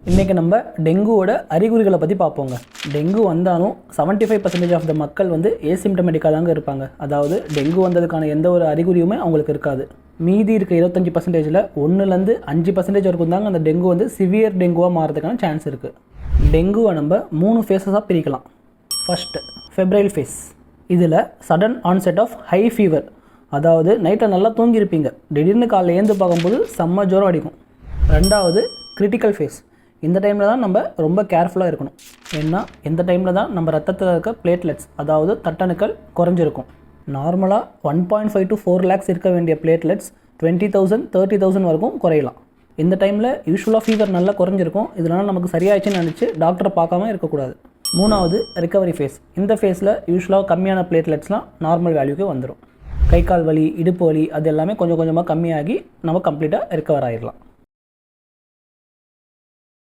இன்றைக்கி நம்ம டெங்குவோட அறிகுறிகளை பற்றி பார்ப்போங்க. டெங்கு வந்தாலும் 75% ஆஃப் த மக்கள் வந்து ஏசிம்டமெட்டிக்காக தாங்க இருப்பாங்க. அதாவது டெங்கு வந்ததுக்கான எந்த ஒரு அறிகுறியுமே அவங்களுக்கு இருக்காது. மீதி இருக்க 25%ல் 1-5% வரைக்கும் தாங்க அந்த டெங்கு வந்து சிவியர் டெங்குவாக மாறதுக்கான சான்ஸ் இருக்குது. டெங்குவை நம்ம 3 ஃபேஸஸாக பிரிக்கலாம். First febrile phase. இதில் sudden onset of high fever, அதாவது நைட்டில் நல்லா தூங்கியிருப்பீங்க, திடீர்னு காலையில் ஏந்து பார்க்கும்போது செம்ம ஜுரம் அடிக்கும். ரெண்டாவது கிரிட்டிக்கல் ஃபேஸ். இந்த டைமில் தான் நம்ம ரொம்ப கேர்ஃபுல்லாக இருக்கணும். ஏன்னா இந்த டைமில் தான் நம்ம ரத்தத்தில் இருக்க பிளேட்லெட்ஸ், அதாவது தட்டணுக்கள் குறைஞ்சிருக்கும். நார்மலாக 1.5 to 4 lakhs இருக்க வேண்டிய பிளேட்லெட்ஸ் 20,000 30,000 வரைக்கும் குறையலாம். இந்த டைமில் யூஸ்வலாக ஃபீவர் நல்லா குறைஞ்சிருக்கும். இதனால் நமக்கு சரியாயிடுச்சுன்னு நினச்சி டாக்டரை பார்க்காம இருக்கக்கூடாது. மூணாவது ரிகவரி ஃபேஸ். இந்த ஃபேஸில் யூஸ்வலாக கம்மியான பிளேட்லெட்ஸ்லாம் நார்மல் வேல்யூக்கு வந்துடும். கை கால் வலி, இடுப்பு வலி அது எல்லாமே கொஞ்சம் கொஞ்சமாக கம்மியாகி நம்ம கம்ப்ளீட்டாக ரிகவர் ஆகிடலாம்.